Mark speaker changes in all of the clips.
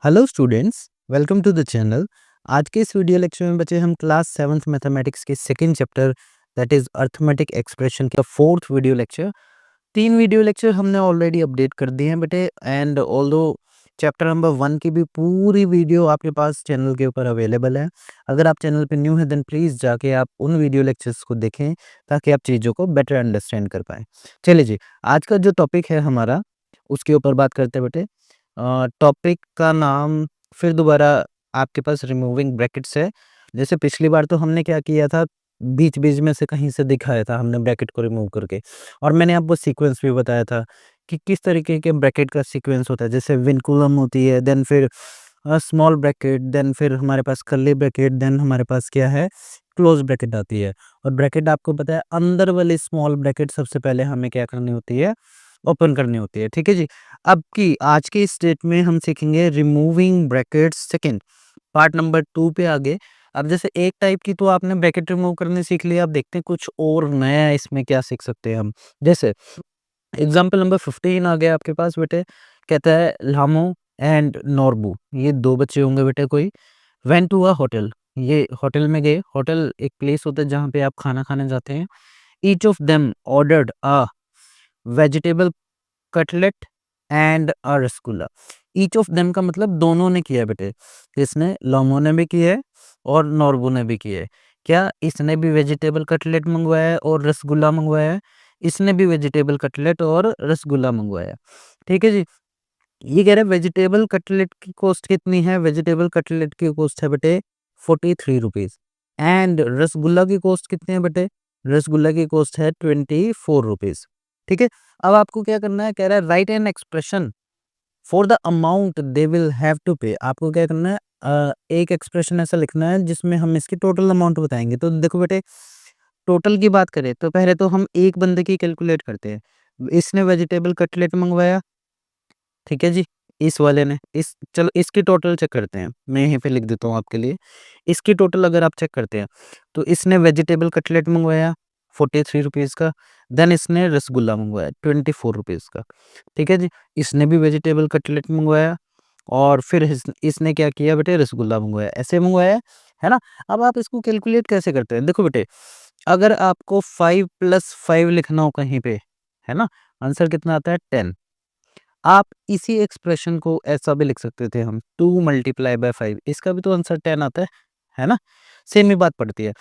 Speaker 1: Hello students, welcome to the channel. आज के इस वीडियो लेक्चर में बच्चे हम क्लास सेवन्थ मैथमेटिक्स के second chapter that is arithmetic expression का फोर्थ वीडियो लेक्चर। तीन वीडियो लेक्चर हमने ऑलरेडी अपडेट कर दिए हैं बेटे, एंड ऑल्दो चैप्टर नंबर 1 की भी पूरी वीडियो आपके पास चैनल के ऊपर अवेलेबल है। अगर आप चैनल पे न्यू है देन प्लीज़ जाके आप उन वीडियो लेक्चर्स को देखें ताकि आप चीज़ों को बेटर अंडरस्टैंड कर पाएँ। चलिए जी, आज का जो टॉपिक है हमारा उसके ऊपर बात करते हैं बेटे। टॉपिक का नाम फिर दोबारा आपके पास रिमूविंग ब्रैकेट्स है। जैसे पिछली बार तो हमने क्या किया था, बीच-बीच में से कहीं से दिखाया था हमने ब्रैकेट को रिमूव करके, और मैंने आपको सीक्वेंस भी बताया था कि किस तरीके के ब्रैकेट का सीक्वेंस होता है। जैसे विनकुलम होती है, देन फिर स्मॉल ब्रैकेट, देन फिर हमारे पास कर्ली ब्रैकेट, देन हमारे पास क्या है, क्लोज़ ब्रैकेट आती है। और ब्रैकेट आपको पता है, अंदर वाली स्मॉल ब्रैकेट सबसे पहले हमें क्या करनी होती है, ओपन करनी होती है। ठीक है जी। अब की आज के इस डेट में हम सीखेंगे removing brackets second, part number 2 पे आगे। अब जैसे एक टाइप की तो आपने ब्रैकेट रिमूव करनी सीख लिया, अब देखते हैं कुछ और नया इसमें क्या सीख सकते हैं हम। जैसे एग्जांपल नंबर 15 आ गया आपके पास बेटे। कहता है लामो एंड नॉर्बू, ये दो बच्चे होंगे बेटे कोई, वेंट टू अ होटल, ये होटल में गए। होटल एक प्लेस होता है जहाँ पे आप खाना खाने जाते हैं। Each of them ordered a vegetable cutlet and a rasgulla. Each of them का मतलब दोनों ने किया बेटे, किसने, लोमो ने भी किया है और नॉर्बू ने भी किया है। क्या इसने भी वेजिटेबल कटलेट मंगवाया है और रसगुल्ला मंगवाया है, इसने भी वेजिटेबल कटलेट और रसगुल्ला मंगवाया है। ठीक है जी। ये कह रहे हैं वेजिटेबल कटलेट की कॉस्ट कितनी है, वेजिटेबल कटलेट की कॉस्ट है बेटे 43 रुपीज, एंड रसगुल्ला की कॉस्ट कितनी है बेटे, रसगुल्ला की कॉस्ट है 24 रुपीज। ठीक है। अब आपको क्या करना है, कह रहा है write an expression for the amount they will have to pay. आपको क्या करना है, एक एक्सप्रेशन ऐसा लिखना है जिसमें हम इसकी टोटल अमाउंट बताएंगे। तो देखो बेटे, टोटल की बात करें तो पहले तो हम एक बंदे की कैलकुलेट करते हैं। इसने वेजिटेबल कटलेट मंगवाया, ठीक है जी, इस वाले ने, इस चलो इसकी टोटल चेक करते हैं, मैं यहीं पे लिख देता हूँ आपके लिए। इसकी टोटल अगर आप चेक करते हैं तो इसने वेजिटेबल कटलेट मंगवाया 43 रुपीज़ का, देन इसने रसगुल्ला मंगवाया 24 रुपीज़ का। ठीक है जी। इसने भी वेजिटेबल कटलेट मंगवाया और फिर इसने क्या किया बेटे, रसगुल्ला मंगवाया, ऐसे मंगवाया है ना। अब आप इसको कैलकुलेट कैसे करते हैं, देखो बेटे, अगर आपको 5 + 5 लिखना हो कहीं पे, है ना, आंसर कितना आता है 10। आप इसी एक्सप्रेशन को ऐसा भी लिख सकते थे हम, 2 × 5, इसका भी तो आंसर 10 आता है ना? सेम ही बात पड़ती है।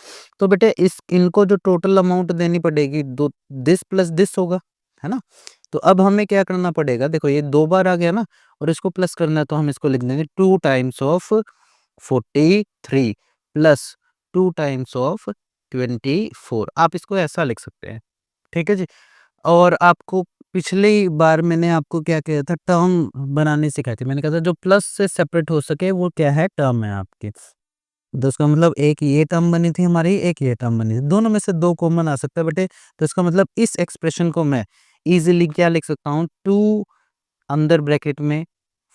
Speaker 1: तो बेटे इस इनको जो टोटल अमाउंट देनी पड़ेगी, दो दिस प्लस दिस होगा, है ना? तो अब हमें क्या करना पड़ेगा, देखो ये 2 बार आ गया ना, और इसको प्लस करना है तो हम इसको लिख देंगे 2 times of 43 plus 2 times of 24। आप इसको ऐसा लिख सकते हैं। ठीक है जी। और आपको पिछली बार मैंने आपको क्या किया था, टर्म बनानी सिखाई थी। मैंने कहा था जो प्लस से सेपरेट हो सके वो क्या है, टर्म है आपकी। तो इसका मतलब एक ये टर्म बनी थी हमारी, एक ये टर्म बनी थी, दोनों में से 2 कॉमन आ सकता है बेटे। तो इसका मतलब इस एक्सप्रेशन को मैं इजीली क्या लिख सकता हूँ, 2 अंदर ब्रैकेट में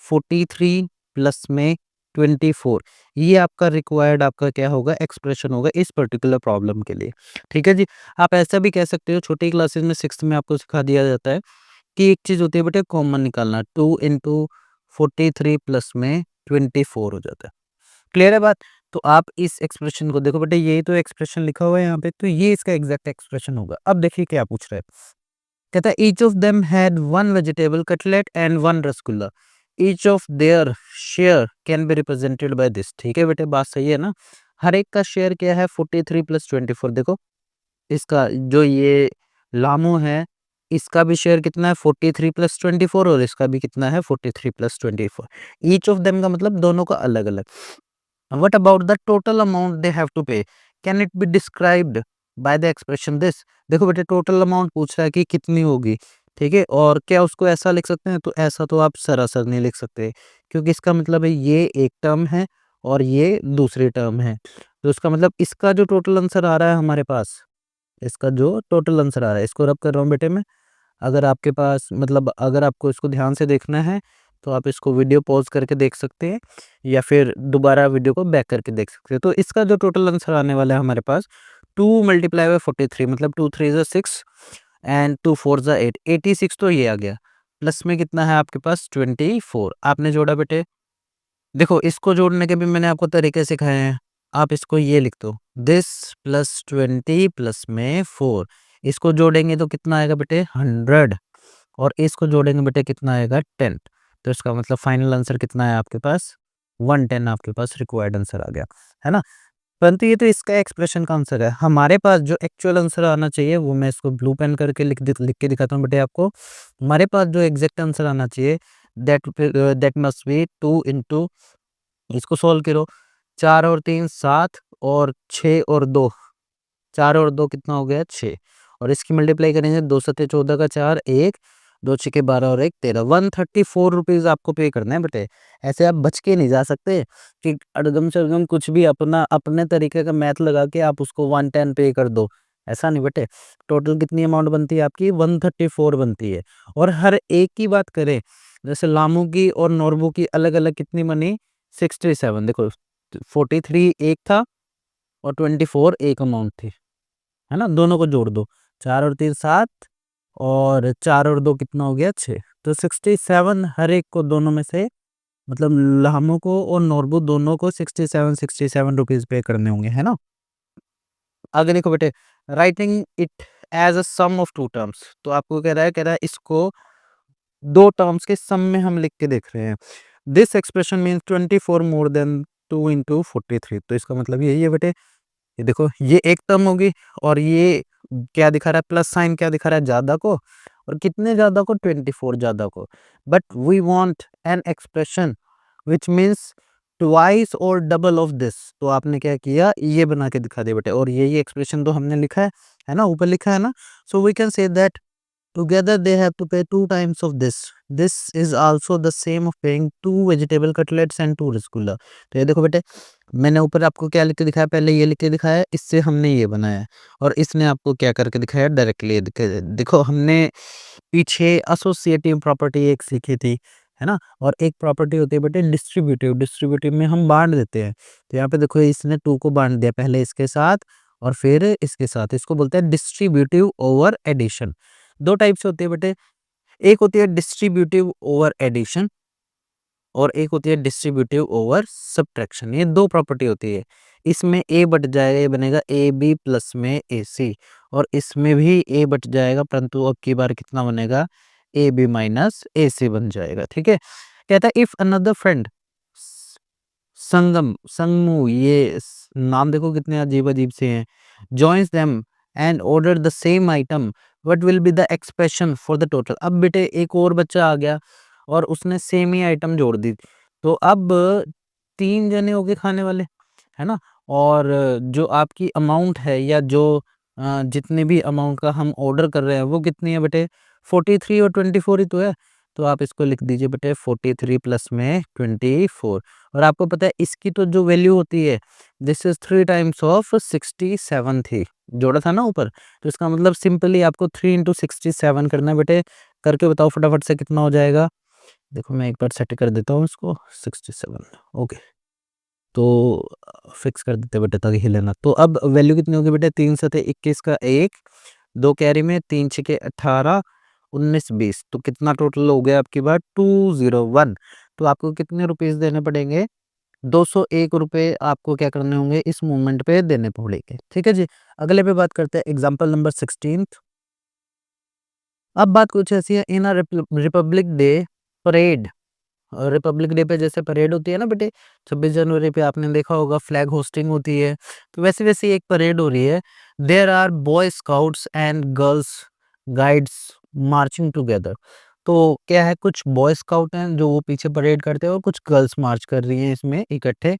Speaker 1: 43 प्लस में 24, ये आपका रिक्वायर्ड आपका क्या होगा, एक्सप्रेशन होगा इस पर्टिकुलर प्रॉब्लम के लिए। ठीक है जी। आप ऐसा भी कह सकते हो, छोटी क्लासेस में 6th में आपको सिखा दिया जाता है कि एक चीज़ होती है बेटे कॉमन निकालना, 2 × 43 प्लस में 24 हो जाता है। क्लियर है बात? तो आप इस एक्सप्रेशन को देखो बेटे, यही तो एक्सप्रेशन लिखा हुआ है यहाँ पे, तो ये इसका एग्जैक्ट एक्सप्रेशन होगा। अब देखिए क्या पूछ रहा है, कहता है each of them had 1 vegetable cutlet and 1 rasgulla, each of their share can be represented by this. ठीक है बेटे, बात सही है ना। हर एक का शेयर क्या है, 43 + 24। देखो इसका जो ये लामो है, इसका भी शेयर कितना है, 43 + 24, और इसका भी कितना है, 43 + 24। ईच ऑफ देम का मतलब दोनों का अलग अलग। What about the total amount they have to pay, can it be described by the expression this. देखो बेटे टोटल अमाउंट पूछ रहा है कि कितनी होगी, ठीक है, और क्या उसको ऐसा लिख सकते हैं, तो ऐसा तो आप सरासर नहीं लिख सकते, क्योंकि इसका मतलब है ये एक टर्म है और ये दूसरी टर्म है। तो इसका मतलब इसका जो टोटल आंसर आ रहा है हमारे पास, इसका जो टोटल आंसर आ रहा है, इसको रब कर रहा हूँ बेटे मैं। अगर आपके पास मतलब अगर आपको इसको ध्यान से देखना है तो आप इसको वीडियो पॉज़ करके देख सकते हैं, या फिर दोबारा वीडियो को बैक करके देख सकते हैं। तो इसका जो टोटल आंसर आने वाला है हमारे पास, 2 × 43, मतलब 2 3 ज़ा 6 एंड 2 4 ज़ा 8, 86 तो ये आ गया। प्लस में कितना है आपके पास, 24 आपने जोड़ा बेटे, देखो इसको जोड़ने के भी मैंने आपको तरीके सिखाए हैं। आप इसको ये लिख दो, दिस प्लस 20 प्लस में 4, इसको जोड़ेंगे तो कितना आएगा बेटे 100, और इसको जोड़ेंगे बेटे कितना आएगा 10। तो इसका मतलब फाइनल आंसर कितना है आपके पास 110, आपके पास रिक्वायर्ड आंसर आ गया, है ना। परंतु ये तो इसका एक्सप्रेशन का आंसर है। हमारे पास जो एक्चुअल आंसर आना चाहिए वो मैं इसको ब्लू पेन करके लिख के दिखाता हूँ बेटे आपको। हमारे पास जो एग्जैक्ट आंसर आना चाहिए दैट मस्ट बी 2 इंटू, इसको सोल्व करो, 4 और 3 7, और 6 और 2, 4 और 2 कितना हो गया 6, और इसकी मल्टीप्लाई करेंगे 2 सत्ते 14 का 4 1, 2 छक्के 12 और 1 13, 134 रुपीज आपको पे करना है बेटे। ऐसे आप बच के नहीं जा सकते कि अड़गम शड़गम कुछ भी अपना अपने तरीके का मैथ लगा के आप उसको 110 पे कर दो, ऐसा नहीं बेटे। टोटल कितनी अमाउंट बनती है आपकी 134 बनती है। और हर एक की बात करें, जैसे लामू की और नॉर्बू की अलग अलग कितनी बनी 67, देखो 43 एक था और 24 एक अमाउंट थी, है ना। दोनों को जोड़ दो, 4 और 3 7, और 4 और 2 कितना हो गया 6, तो 67 हर एक को दोनों में से, मतलब लामू को और नॉर्बू दोनों को 67 रुपीज पे करने होंगे, है ना। आगे देखो बेटे, writing it as a sum of two terms, तो आपको कह रहा है इसको दो टर्म्स के सम में हम लिख के देख रहे हैं। This expression means 24 more than 2 into 43, तो इसका मतलब यही है बेटे। ये देखो ये एक टर्म होगी, और ये क्या दिखा रहा है प्लस साइन, क्या दिखा रहा है ज्यादा को, और कितने ज्यादा को 24 ज्यादा को। But we want an expression which means twice और डबल ऑफ दिस, तो आपने क्या किया ये बना के दिखा दिया बेटे, और ये एक्सप्रेशन तो हमने लिखा है ना, ऊपर लिखा है ना। So we can say that together they have to pay 2 times of this. This is also the same of paying 2 vegetable cutlets and 2 rasgulla. तो ये देखो बेटे, मैंने ऊपर आपको क्या लिख के दिखाया, पहले ये लिख के दिखाया है, इससे हमने ये बनाया है, और इसने आपको क्या करके दिखाया डायरेक्टली। देखो हमने पीछे एसोसिएटिव प्रॉपर्टी एक सीखी थी, है ना। और एक प्रॉपर्टी होती है बेटे डिस्ट्रीब्यूटिव, डिस्ट्रीब्यूटिव में हम बांट देते हैं। तो यहाँ पे देखो इसने 2 को बांट दिया, पहले इसके साथ और फिर इसके साथ, इसको बोलते हैं डिस्ट्रीब्यूटिव ओवर एडिशन। दो टाइप से होती है बेटे, एक होती है डिस्ट्रीब्यूटिव ओवर एडिशन, और एक होती है डिस्ट्रीब्यूटिव ओवर सब्ट्रैक्शन। ये दो प्रॉपर्टी होती है। इसमें ए बट जाएगा, ये बनेगा ए बी प्लस में ए सी, और इसमें भी ए बट जाएगा, परंतु अब की बार कितना बनेगा ए बी माइनस ए सी बन जाएगा, ठीक है। कहता है इफ अनदर फ्रेंड, संगम संगमू, नाम देखो कितने अजीब अजीब से हैं, joins them and order the same item, what will be the expression for the total. अब बेटे एक और बच्चा आ गया और उसने सेम ही आइटम जोड़ दी, तो अब 3 जने हो गए खाने वाले, है ना। और जो आपकी अमाउंट है, या जो जितने भी अमाउंट का हम ऑर्डर कर रहे हैं वो कितनी है बेटे 43 और 24 ही तो है। तो आप इसको लिख दीजिए बेटे 43 प्लस में 24, और आपको पता है इसकी तो जो वैल्यू होती है दिस इज 3 टाइम्स ऑफ 67 थी, जोड़ा था ना ऊपर। तो इसका मतलब सिंपली आपको 3 इंटू 67 करना है बेटे। करके बताओ फटाफट से कितना हो जाएगा। देखो मैं एक बार सेट कर देता हूँ इसको 67, ओके। तो फिक्स कर देते बेटे ताकि हिले ना। तो अब वैल्यू कितनी होगी बेटे 3 सते 21 का 1, 2 कैरी में 3 छके 18, 19 20, तो कितना टोटल हो गया आपकी बात 201। तो आपको कितने रुपीस देने पड़ेंगे 201 रुपए आपको क्या करने होंगे इस मूवमेंट पे देने पड़ेंगे, ठीक है जी। अगले पे बात करते हैं एग्जाम्पल नंबर 16। अब बात कुछ ऐसी है, in Republic Day parade, Republic Day पे जैसे परेड होती है ना बेटे, 26 जनवरी पे आपने देखा होगा फ्लैग होस्टिंग होती है, तो वैसे वैसे एक परेड हो रही है। There are boy scouts and girls guides marching together. तो क्या है, कुछ बॉय स्काउट हैं जो वो पीछे परेड करते हैं, और कुछ गर्ल्स मार्च कर रही हैं इसमें इकट्ठे।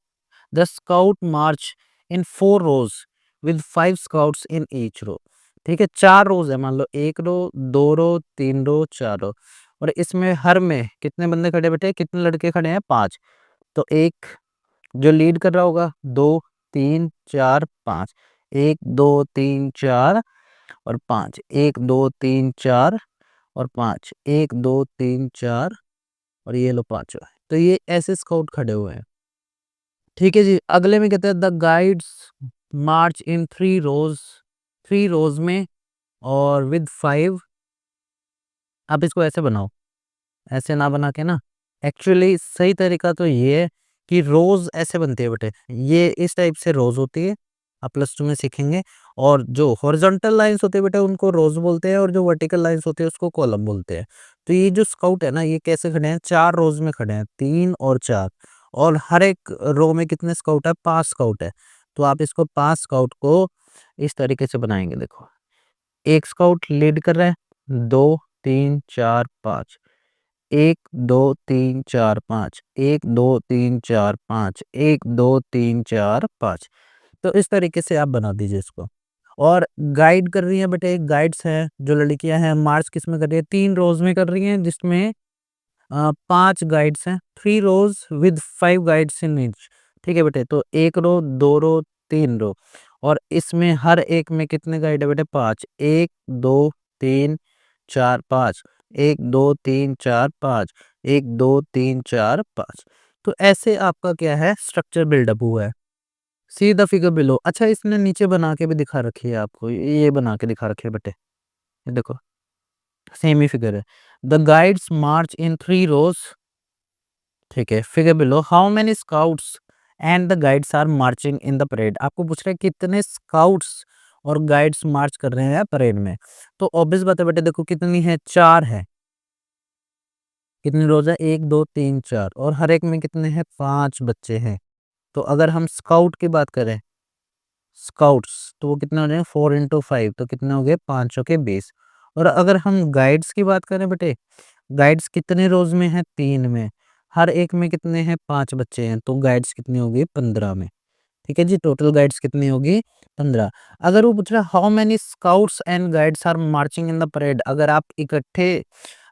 Speaker 1: The scout march in 4 rows with 5 scouts in each row. ठीक है, 4 रोज है, मान लो 1 रो, 2 रो, 3 रो, 4 रो, और इसमें हर में कितने बंदे खड़े बैठे, कितने लड़के खड़े हैं 5। तो एक जो लीड कर रहा होगा 2 3 4 5, 1 2 3 4 और 5, 1 2 3 4 और 5, 1 2 3 4 और ये लो 5। तो ये ऐसे स्काउट खड़े हुए हैं, ठीक है जी। अगले में कहते हैं द गाइड्स मार्च इन 3 रोज, 3 रोज में और विद 5। आप इसको ऐसे बनाओ, ऐसे ना बना के ना, एक्चुअली सही तरीका तो ये है कि रोज ऐसे बनती है बेटे, ये इस टाइप से रोज होती है, आप +2 में सीखेंगे। और जो हॉरिजॉन्टल लाइंस होती है बेटा उनको रोज बोलते हैं, और जो वर्टिकल लाइंस होती है उसको कॉलम बोलते हैं। तो ये जो स्काउट है ना, ये कैसे खड़े हैं, 4 रोज में खड़े हैं, 3 और 4, और हर एक रो में कितने स्काउट है, 5 स्काउट है। तो आप इसको 5 स्काउट को इस तरीके से बनाएंगे, देखो, एक स्काउट लीड कर रहा है, 2 3 4 5, 1 2 3 4 5, 1 2 3 4 5, 1 2 3 4 5। तो इस तरीके से आप बना दीजिए इसको। और गाइड कर रही हैं बेटे, गाइड्स हैं जो लड़कियां हैं, मार्च किस में कर रही है, 3 रोज में कर रही हैं, जिसमें 5 गाइड्स हैं, 3 रोज विद 5 गाइड्स इन ईच। ठीक है बेटे, तो 1 रो, 2 रो, 3 रो, और इसमें हर एक में कितने गाइड है बेटे, 5, 1 2 3 4 5, 1 2 3 4 5, 1 2 3 4 5। तो ऐसे आपका क्या है, स्ट्रक्चर बिल्डअप हुआ है। See the figure below. अच्छा, इसने नीचे बना के भी दिखा रखी है आपको, ये बना के दिखा रखी है बेटे, ये देखो, सेम ही फिगर है। The guides march in 3 rows. ठीक है, figure below, how many scouts and the guides are marching in the parade. आपको पूछ रहे हैं कितने स्काउट्स और गाइड्स मार्च कर रहे हैं परेड में। तो ऑब्वियस बात है बेटे, देखो कितनी है, 4 है। कितनी रोज है, 1 2 3 4, और हर एक में कितने हैं, 5 बच्चे हैं। तो अगर हम स्काउट की बात करें, स्काउट्स, तो वो कितने हो जाएंगे, 4 इंटू 5, तो कितने हो गए, 5 के 20। और अगर हम गाइड्स की बात करें बेटे, गाइड्स कितने रोज में है, 3 में, हर एक में कितने हैं, 5 बच्चे हैं, तो गाइड्स कितनी होगी, 15 में। ठीक है जी, टोटल गाइड्स कितनी होगी, 15। अगर वो पूछ रहा है how many scouts and guides are marching in the parade, अगर आप इकट्ठे,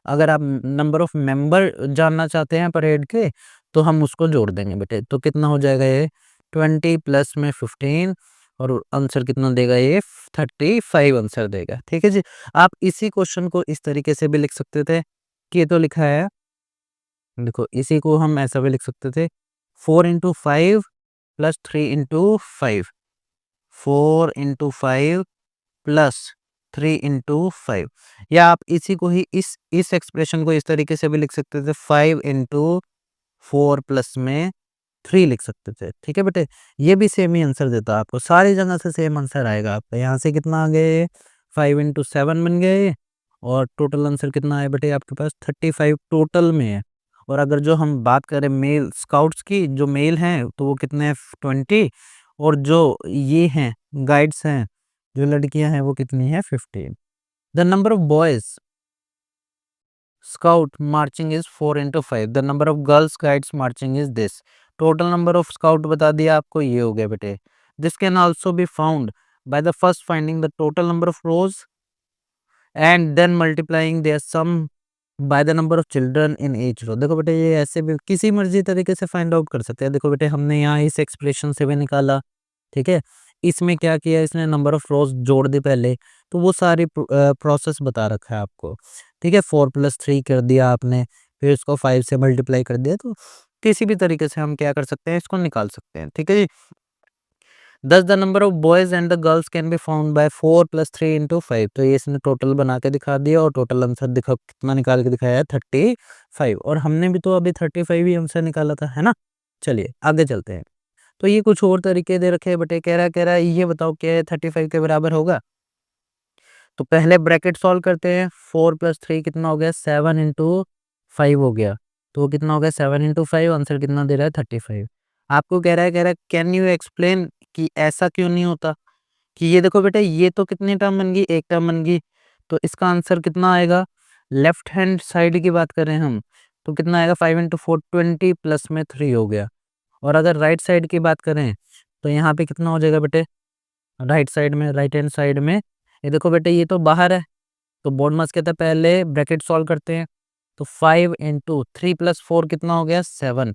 Speaker 1: अगर आप नंबर ऑफ मेंबर जानना चाहते हैं परेड के, तो हम उसको जोड़ देंगे बेटे। तो कितना हो जाएगा ये, 20 प्लस में 15, और आंसर कितना देगा ये, 35 आंसर देगा। ठीक है जी, आप इसी क्वेश्चन को इस तरीके से भी लिख सकते थे कि ये तो लिखा है, देखो इसी को हम ऐसा भी लिख सकते थे, 4 into 5 plus 3 into 5, 4 into 5 plus 3 into 5। या आप इसी को ही इस एक्सप्रेशन को इस तरीके से भी लिख सकते थे, 5 इंटू 4 प्लस में 3 लिख सकते थे। ठीक है बेटे, ये भी सेम ही आंसर देता है आपको, सारी जगह से सेम आंसर आएगा आपका। यहाँ से कितना आ गए, 5 इंटू 7 बन गए, और टोटल आंसर कितना है बेटे आपके पास, 35 टोटल में है। और अगर जो हम बात करें मेल स्काउट्स की, जो मेल हैं तो वो कितने हैं, 20, और जो ये हैं गाइड्स हैं, जो लड़कियां हैं, वो कितनी है, 15। The number of boys scout marching is 4 into 5, the number of girls guides marching is this. Total number of scout बता दिया आपको, ये हो गया बेटे। This can also be found by the first finding the total number of rows and then multiplying their sum by the number of children in each row. देखो बेटे, ये ऐसे भी किसी मर्जी तरीके से फाइंड आउट कर सकते हैं। देखो बेटे, हमने यहाँ इस एक्सप्रेशन से भी निकाला, ठीक है। इसमें क्या किया, इसने नंबर ऑफ रोज जोड़ दी पहले, तो वो सारी प्रोसेस बता रखा है आपको। ठीक है, 4 प्लस 3 कर दिया आपने, फिर इसको 5 से मल्टीप्लाई कर दिया, तो किसी भी तरीके से हम क्या कर सकते हैं, इसको निकाल सकते हैं। ठीक है जी, दस the number of boys and the girls can be found bye 4 plus 3 into 5। तो ये इसने टोटल बना के दिखा दिया, और टोटल आंसर दिखा कितना निकाल के दिखाया है, 35। और हमने भी तो अभी 35 ही आंसर निकाला था, है ना। चलिए आगे चलते हैं। तो ये कुछ और तरीके दे रखे हैं बेटे, कह रहा है ये बताओ क्या 35 के बराबर होगा। तो पहले ब्रैकेट सॉल्व करते हैं, 4 प्लस 3 कितना हो गया, 7 इंटू 5 हो गया, तो वो कितना हो गया, 7 इंटू 5, आंसर कितना दे रहा है, 35। आपको कह रहा है कैन यू एक्सप्लेन कि ऐसा क्यों नहीं होता, कि ये देखो बेटा, ये तो कितनी टर्म बन गई, एक टर्म बन गई, तो इसका आंसर कितना आएगा, लेफ्ट हैंड साइड की बात करें हम, तो कितना आएगा, 5 इंटू 4 20 प्लस में 3 हो गया। और अगर राइट साइड की बात करें, तो यहाँ पे कितना हो जाएगा बेटे, राइट साइड में, राइट हैंड साइड में, ये देखो बेटे, ये तो बाहर है, तो बोर्ड मास कहता है पहले ब्रैकेट सॉल्व करते हैं। तो 5 इंटू 3 प्लस 4 कितना हो गया, 7,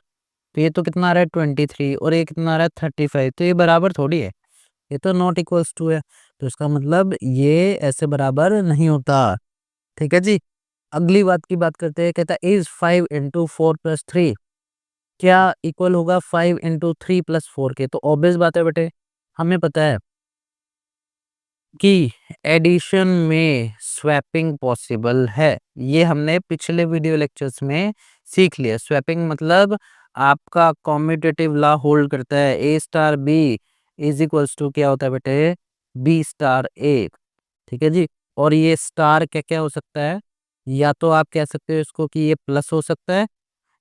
Speaker 1: तो ये तो कितना आ रहा है, 23, और ये कितना आ रहा है, 35। तो ये बराबर थोड़ी है, ये तो नॉट इक्वल्स टू है, तो इसका मतलब ये ऐसे बराबर नहीं होता। ठीक है जी, अगली बात की बात करते हैं, कहता है इज 5 इंटू 4 प्लस 3 क्या इक्वल होगा 5 इंटू 3 प्लस 4 के। तो ऑब्वियस बात है बेटे, हमें पता है कि एडिशन में स्वैपिंग पॉसिबल है, ये हमने पिछले वीडियो लेक्चर्स में सीख लिया। स्वैपिंग मतलब आपका कॉम्यूटेटिव लॉ होल्ड करता है, A star B is equals to क्या होता है बेटे, बी स्टार ए। ठीक है जी। और ये स्टार क्या क्या हो सकता है, या तो आप कह सकते हो इसको कि ये प्लस हो सकता है,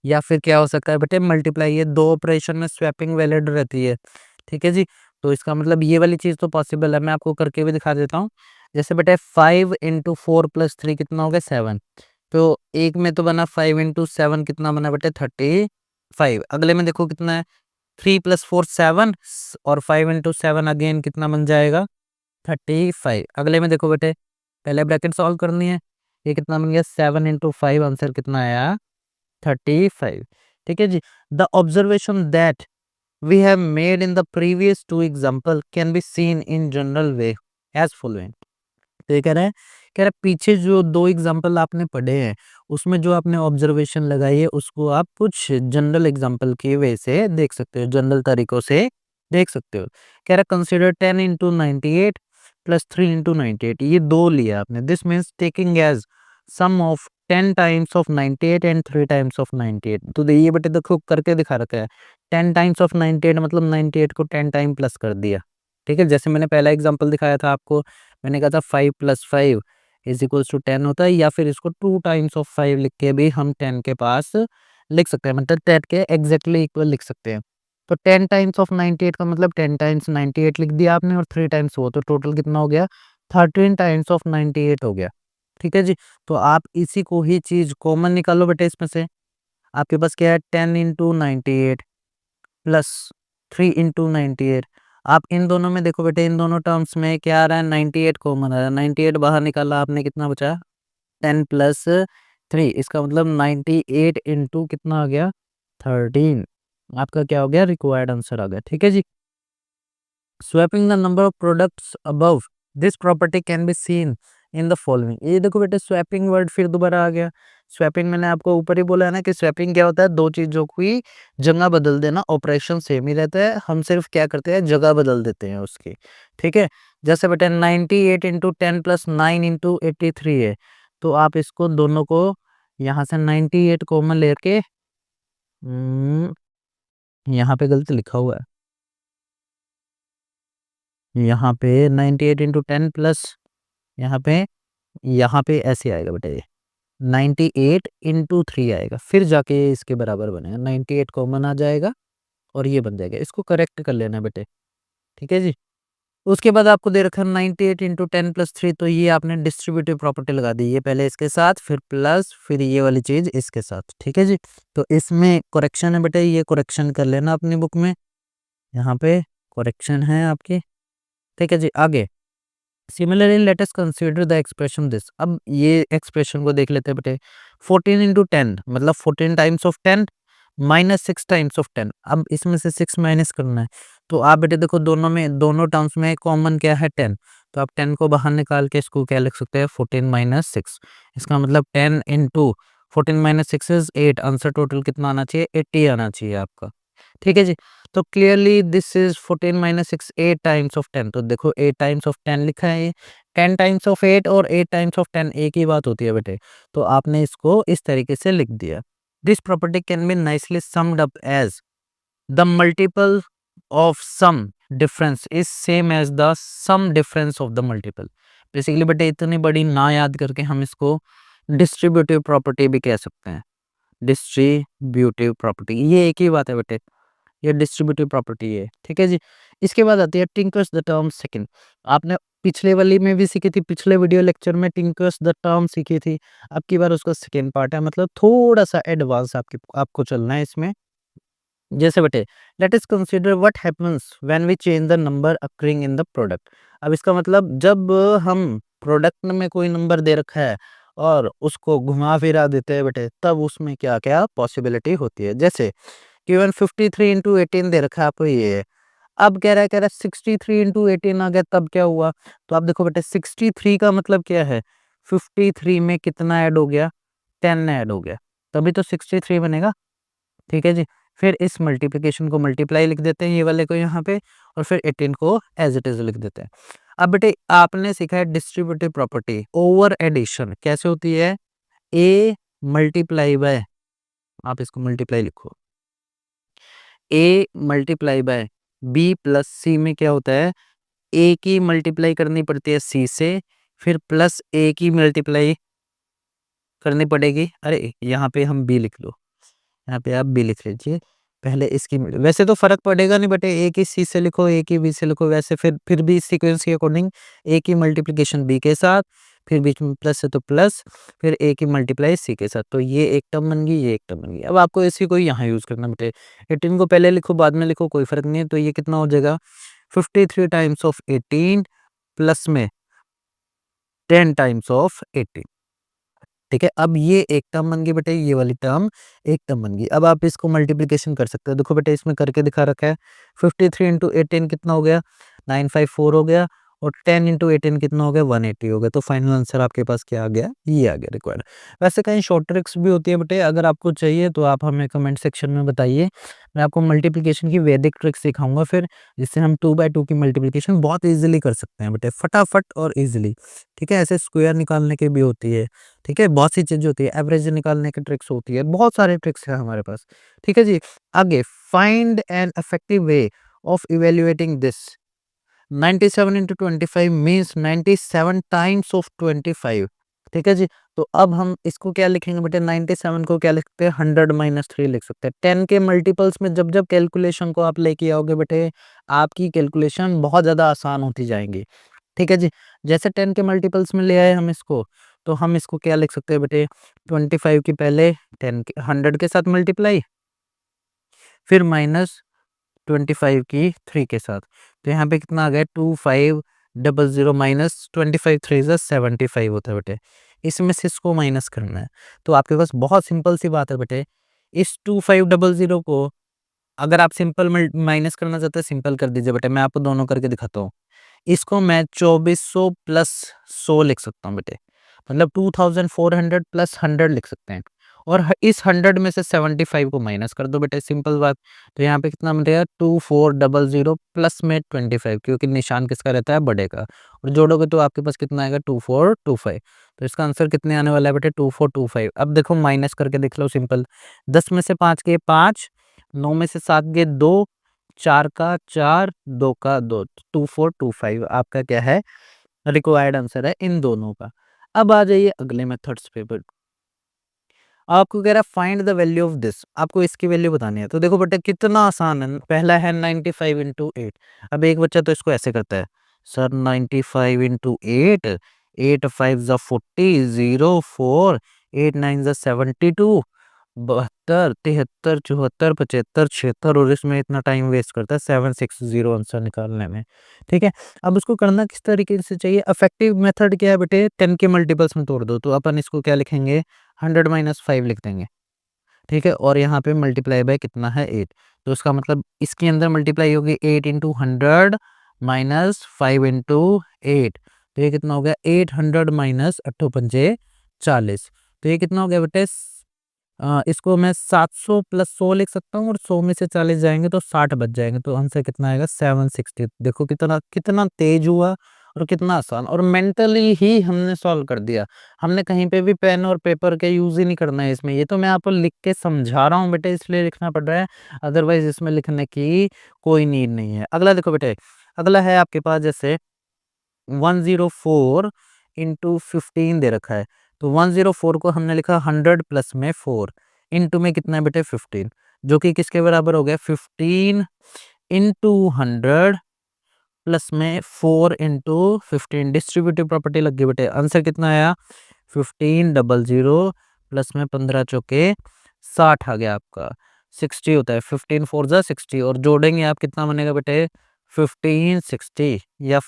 Speaker 1: या फिर क्या हो सकता है बेटे मल्टीप्लाई। ये दो ऑपरेशन में स्वैपिंग वैलिड रहती है। ठीक है जी। तो इसका मतलब ये वाली चीज तो पॉसिबल है, मैं आपको करके भी दिखा देता हूँ। जैसे बेटे 5 × 4 + 3 कितना हो गया, 7। तो एक में तो बना 5 × 7 कितना बना बेटे, 35। अगले में देखो कितना है, 3 + 4 7, और 5 × 7 अगेन कितना बन जाएगा, 35। अगले में देखो बेटे, पहले ब्रैकेट सॉल्व करनी है। ये कितना बन गया, 7 × 5, आंसर कितना आया, 35। ठीक है जी। The observation that we have made in the previous two example can be seen in general way as following. तो ये कह रहा है पीछे जो दो एग्जाम्पल आपने पढ़े हैं उसमें जो आपने ऑब्जर्वेशन लगाई है उसको आप कुछ जनरल एग्जाम्पल की वे से देख सकते हो, जनरल तरीकों से देख सकते हो। कह रहा है कंसिडर 10 × 98 + 3 × 98, ये दो लिया आपने। This means taking as sum of 10 times of 98 and 3 times of 98। तो ये बेटे देखो करके दिखा रखा है। 10 टाइम्स ऑफ 98 मतलब 98 को 10 टाइम प्लस कर दिया। ठीक है, जैसे मैंने पहला एग्जाम्पल दिखाया था आपको, मैंने कहा था 5 + 5 = 10 होता है, या फिर इसको 2 टाइम्स ऑफ 5 लिख के भी हम 10 के पास लिख सकते हैं, मतलब 10 के एग्जैक्टली इक्वल लिख सकते हैं। तो 10 टाइम्स ऑफ 98 का मतलब 10 टाइम्स 98 लिख दिया आपने, और 3 टाइम्स वो, तो टोटल कितना हो गया, 13 टाइम्स ऑफ 98 हो गया। ठीक है जी। तो आप इसी को ही चीज कॉमन निकालो बेटे इसमें से। आपके पास क्या है, 10 × 98 प्लस 3 × 98। आप इन दोनों में देखो बेटे, इन दोनों टर्म्स में क्या आ रहा है, 98 कॉमन आ रहा है। 98 बाहर निकाला आपने, कितना बचा, 10 + 3, इसका मतलब 98 इंटू कितना आ गया, 13। आपका क्या हो गया, रिक्वायर्ड आंसर आ गया। ठीक है जी। Swapping the number of products above this property can be seen in the following. ये देखो बेटे स्वैपिंग वर्ड फिर दोबारा आ गया। स्वैपिंग मैंने आपको ऊपर ही बोला है ना कि स्वैपिंग क्या होता है, दो चीजों की जगह बदल देना। ऑपरेशन सेम ही रहता है, हम सिर्फ क्या करते हैं, जगह बदल देते हैं उसकी। ठीक है। जैसे बेटे 98 × 10 + 9 × 83 है, तो आप इसको दोनों को यहाँ से 98 कॉमन लेके, यहाँ पे गलत लिखा हुआ है, यहाँ पे 98 × 10 प्लस, यहाँ पे ऐसे आएगा बेटा, ये 98 × 3 आएगा, फिर जाके ये इसके बराबर बनेगा। 98 कॉमन आ जाएगा और ये बन जाएगा। इसको करेक्ट कर लेना बेटे। ठीक है जी। उसके बाद आपको दे रखा है 98 × 10 + 3, तो ये आपने डिस्ट्रीब्यूटिव प्रॉपर्टी लगा दी, ये पहले इसके साथ, फिर प्लस, फिर ये वाली चीज इसके साथ। ठीक है जी। तो इसमें करेक्शन है बेटे, ये करेक्शन कर लेना अपनी बुक में, यहाँ पे करेक्शन है आपकी। ठीक है जी। आगे similarly late us consider the expression this. अब ये एक्सप्रेशन को देख लेते हैं बेटे। 14 × 10 मतलब 14 times of 10 minus 6 times of 10। अब इसमें से 6 माइनस करना है, तो आप बेटे देखो दोनों में, दोनों टर्म्स में कॉमन क्या है, 10। तो आप 10 को बाहर निकाल के इसको क्या लिख सकते हैं, 14 - 6। इसका मतलब 10 × 14 - 6 इज 8। आंसर टोटल कितना आना चाहिए, 80 आना चाहिए आपका। ठीक है जी। तो clearly this is 14 - 6 8 times of 10। तो देखो 8 टाइम्स ऑफ 10 लिखा है, ये 10 टाइम्स ऑफ 8 और 8 टाइम्स ऑफ 10 एक ही बात होती है बेटे। तो आपने इसको इस तरीके से लिख दिया। This property can be nicely summed up as the multiple of sum difference is same as the sum difference of the multiple. Basically बेटे इतनी बड़ी ना याद करके हम इसको डिस्ट्रीब्यूटिव प्रॉपर्टी भी कह सकते हैं। डिस्ट्रीब्यूटिव प्रॉपर्टी, ये एक ही बात है बेटे, ये डिस्ट्रीब्यूटिव प्रॉपर्टी है। ठीक है जी। इसके बाद आती है टिंकर्स द टर्म सेकंड। आपने पिछले वाली में भी सीखी थी, पिछले वीडियो लेक्चर में टिंकर्स द टर्म सीखी थी। अब की बार उसका सेकंड पार्ट है, मतलब थोड़ा सा एडवांस आपको चलना है इसमें। जैसे बेटे let us consider what happens when we change the number occurring in the product. अब इसका मतलब जब हम प्रोडक्ट में कोई नंबर दे रखा है और उसको घुमा फिरा देते हैं बेटे, तब उसमें क्या क्या पॉसिबिलिटी होती है। जैसे गिवन 53 × 18 दे रखा है आपको ये। अब कह रहा है 63 × 18 आ गया, तब क्या हुआ। तो आप देखो बेटे 63 का मतलब क्या है, 53 में कितना ऐड हो गया, 10 ऐड हो गया, तभी तो 63 बनेगा। ठीक है जी। फिर इस मल्टीप्लिकेशन को मल्टीप्लाई लिख देते हैं, ये वाले को यहाँ पे, और फिर 18 को एज इट इज लिख देते हैं। अब बेटे आपने सीखा है डिस्ट्रीब्यूटिव प्रॉपर्टी, ओवर एडिशन कैसे होती है, ए मल्टीप्लाई बाय, आप इसको मल्टीप्लाई लिखो, A multiply by B plus सी में क्या होता है, ए की मल्टीप्लाई करनी पड़ती है सी से, फिर प्लस ए की मल्टीप्लाई करनी पड़ेगी, अरे यहाँ पे हम बी लिख लो, यहाँ पे आप बी लिख लीजिए, पहले इसकी वैसे तो फर्क पड़ेगा नहीं बेटे, ए की सी से लिखो ए की बी से लिखो, वैसे फिर भी सीक्वेंस के अकॉर्डिंग ए की मल्टीप्लिकेशन बी के साथ, फिर बीच में प्लस है तो प्लस, फिर ए की मल्टीप्लाई सी के साथ, तो ये एक टर्म बन गई, ये एक टर्म बन गई। अब आपको इसी को यहाँ यूज करना बेटे, 18 को पहले लिखो बाद में लिखो कोई फर्क नहीं है, तो ये कितना हो जाएगा 53 टाइम्स ऑफ 18 प्लस में 10 टाइम्स ऑफ 18। ठीक है, अब ये एक टर्म बन गई बेटे, ये वाली टर्म एक टर्म बन गई। अब आप इसको मल्टीप्लिकेशन कर सकते हो, देखो बेटे इसमें करके दिखा रखा है, 53 इंटू 18 कितना हो गया, 954 हो गया, और 10 इंटू 18 कितना हो गया, 180 हो गया। तो फाइनल आंसर आपके पास क्या आ गया, ये आ गया रिक्वायर्ड। वैसे कहीं शॉर्ट ट्रिक्स भी होती है बेटे, अगर आपको चाहिए तो आप हमें कमेंट सेक्शन में बताइए, मैं आपको मल्टीप्लिकेशन की वैदिक ट्रिक सिखाऊंगा फिर, जिससे हम 2/2 की मल्टीप्लिकेशन बहुत ईजिली कर सकते हैं बेटे, फटाफट और ईजिली। ठीक है, ऐसे स्क्वायर निकालने की भी होती है, ठीक है, बहुत सी चीजें होती है, एवरेज निकालने की ट्रिक्स होती है, बहुत सारे ट्रिक्स है हमारे पास। ठीक है जी, आगे find an effective way of evaluating this. 97 into 25 means 97 times of 25। ठीक है जी, तो अब हम इसको क्या लिखेंगे बेटे, 97 को क्या लिखते हैं, 100-3 लिख सकते हैं। 10 के मल्टीपल्स में जब जब कैलकुलेशन को आप लेके आओगे बेटे, आपकी कैलकुलेशन बहुत ज्यादा आसान होती जाएंगी। ठीक है जी, जैसे 10 के मल्टीपल्स में ले आए हम इसको, तो हम इसको क्या लिख सकते हैं बेटे, 25 की पहले 10 के 100 के साथ मल्टीप्लाई, फिर माइनस 25 की 3 के साथ, तो यहाँ पे कितना आ गया 2500 माइनस 25 3 जा 75 होता है बेटे, इसमें से इसको माइनस करना है। तो आपके पास बहुत सिंपल सी बात है बेटे, इस 2500 को अगर आप सिंपल माइनस करना चाहते हैं सिंपल कर दीजिए बेटे, मैं आपको दोनों करके दिखाता हूँ। इसको मैं 2400 प्लस 100 लिख सकता हूँ बेटे, मतलब 2400 प्लस 100 लिख सकते हैं, और इस 100 में से 75 को माइनस कर दो बेटे, सिंपल बात। तो यहाँ पे कितना मिलेगा 2400 प्लस में 25, क्योंकि निशान किसका रहता है, बड़े का, और जोड़ोगे तो आपके पास कितना आएगा 2425। तो इसका आंसर कितने आने वाला है बेटे 2425। अब देखो माइनस करके देख लो सिंपल, 10 में से 5 के 5, 9 में से 7 के 2, 4 का 4, 2 का 2, 2425 आपका क्या है, रिक्वायर्ड आंसर है इन दोनों का। अब आ जाइए अगले मेथड्स पे, आपको कह रहा है find the value of this, आपको इसकी वैल्यू बतानी है। तो देखो बेटा कितना आसान है, पहला है 95 इंटू 8। अब एक बच्चा तो इसको ऐसे करता है, सर 95 इंटू 8, 8 5 जा 40, 0 4, 8 9 जा 72, 72 73 74 75 76, और इसमें इतना टाइम वेस्ट करता है 760 आंसर निकालने में। ठीक है, अब उसको करना किस तरीके से चाहिए, इफेक्टिव मेथड क्या है बेटे, 10 के मल्टीपल्स में तोड़ दो, तो अपन इसको क्या लिखेंगे 100-5 लिख देंगे। ठीक है, और यहाँ पे मल्टीप्लाई बाय कितना है 8, तो इसका मतलब इसके अंदर मल्टीप्लाई होगी 8 इंटू 100 माइनस 5 इंटू 8, तो ये कितना हो गया 800 माइनस 8 पंजे 40, तो ये कितना हो गया बेटे, इसको मैं 700 प्लस 100 लिख सकता हूँ, और 100 में से 40 जाएंगे तो 60 बच जाएंगे, तो आंसर कितना आएगा 760। देखो कितना कितना तेज हुआ और कितना आसान, और मेंटली ही हमने सॉल्व कर दिया, हमने कहीं पे भी पेन और पेपर के यूज ही नहीं करना है इसमें। ये तो मैं आपको लिख के समझा रहा हूँ बेटे, इसलिए लिखना पड़ रहा है, अदरवाइज इसमें लिखने की कोई नीड नहीं है। अगला देखो बेटे, अगला है आपके पास जैसे 104 इंटू 15 दे रखा है, तो 104 को हमने लिखा 100 प्लस में 4, इंटू में कितना है बेटे 15, जो कि किसके बराबर हो गया 15 इंटू 100 प्लस में 4 इंटू 15, डिस्ट्रीब्यूटिव प्रॉपर्टी लग गई बेटे। आंसर कितना आया 1500 प्लस में 15 चौके 60 आ गया आपका, 60 होता है, 15 4 जा 60, और जोड़ेंगे आप कितना बनेगा बेटे 1560, या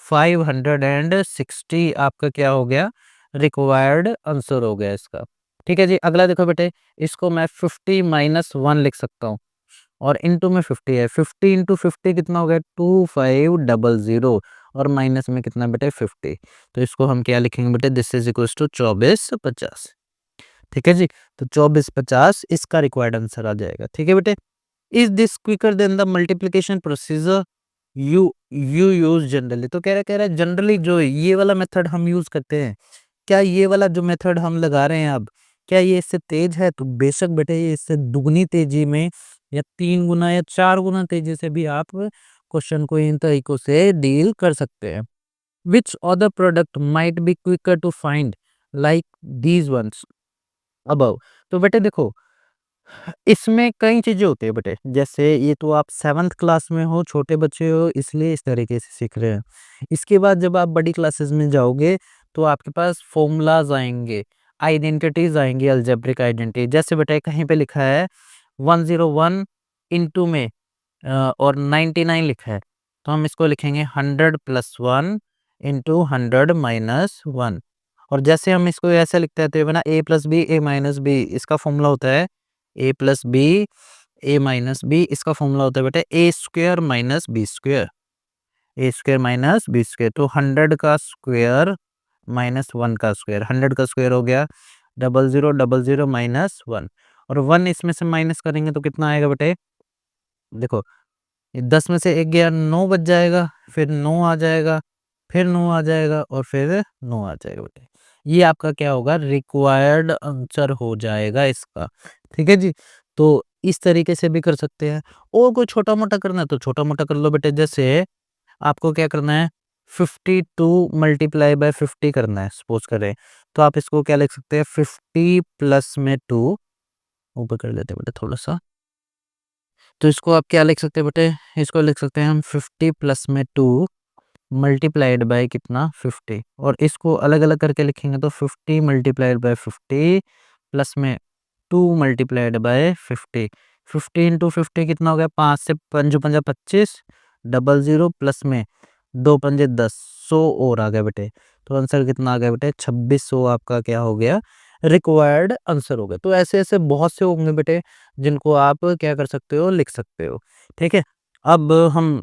Speaker 1: 1560 आपका क्या हो गया, रिक्वायर्ड आंसर हो गया इसका। ठीक है जी, अगला देखो बेटे, इसको मैं 50-1 लिख सकता हूँ, और इंटू में 50 है, 50 इंटू 50 कितना हो गया 2500, और माइनस में कितना बेटे 50, तो इसको हम क्या लिखेंगे बेटे, दिस इज इक्वल टू 2450। ठीक है जी, तो 2450 इसका रिक्वायर्ड आंसर आ जाएगा। ठीक है बेटे, is this quicker than the multiplication procedure you use generally, तो कह रहा है जनरली जो ये वाला मेथड हम यूज करते हैं, क्या ये वाला जो मेथड हम लगा रहे हैं अब, क्या ये इससे तेज है? तो बेशक बेटे ये इससे दुगनी तेजी में या 3 गुना या 4 गुना तेजी से भी आप क्वेश्चन को इन तरीकों से डील कर सकते हैं। Which other product might be quicker to find like these ones above? तो बेटे देखो, इसमें कई चीजें होती है बेटे, जैसे ये तो आप 7th क्लास में हो, छोटे बच्चे हो, इसलिए इस तरीके से सीख रहे हैं। इसके बाद जब आप बड़ी क्लासेस में जाओगे तो आपके पास फॉर्मूलाज आएंगे, आइडेंटिटीज आएंगी, अलजेब्रिक आइडेंटिटी। जैसे बेटे कहीं पे लिखा है 101 इंटू में और 99 लिखा है, तो हम इसको लिखेंगे 100 प्लस 1 इंटू 100 माइनस 1। और जैसे हम इसको ऐसे लिखते हैं तो ये बना a plus B A minus B, इसका फॉर्मूला होता है a plus B A minus B, इसका फॉर्मूला होता है बेटा A square minus B square, A square minus B square. तो 100 का स्क्वायर माइनस 1 का स्क्वायर, 100 का स्क्वायर हो गया 0000 माइनस 1, और 1 इसमें से माइनस करेंगे तो कितना आएगा बेटे, देखो ये 10 में से 1 गया 9 बच जाएगा, फिर 9 आ जाएगा, फिर 9 आ जाएगा और फिर 9 आ जाएगा बेटे। ये आपका क्या होगा, रिक्वायर्ड आंसर हो जाएगा इसका। ठीक है जी। तो इस तरीके से भी कर सकते हैं, और कोई छोटा मोटा करना है तो छोटा मोटा कर लो बेटे। जैसे आपको क्या करना है, 52 मल्टीप्लाई बाय 50 करना है सपोज करें, तो आप इसको क्या लिख सकते हैं, 50 प्लस में 2 ऊपर कर देते हैं बेटे थोड़ा सा, तो इसको आप क्या लिख सकते हैं बेटे, इसको लिख सकते हैं हम 50 प्लस में 2 मल्टीप्लाइड बाय कितना 50, और इसको अलग अलग करके लिखेंगे तो 50 मल्टीप्लाइड बाय 50 प्लस में 2 मल्टीप्लाइड बाय 50, 50 इंटू 50 कितना हो गया, 5 से 5 पंजा 25, 00 प्लस में 2 पंजे 10, 100 और आ गया बेटे। तो आंसर कितना आ गया बेटे, 2600 आपका क्या हो गया, रिक्वायर्ड आंसर हो गया। तो ऐसे ऐसे बहुत से होंगे बेटे जिनको आप क्या कर सकते हो, लिख सकते हो। ठीक है, अब हम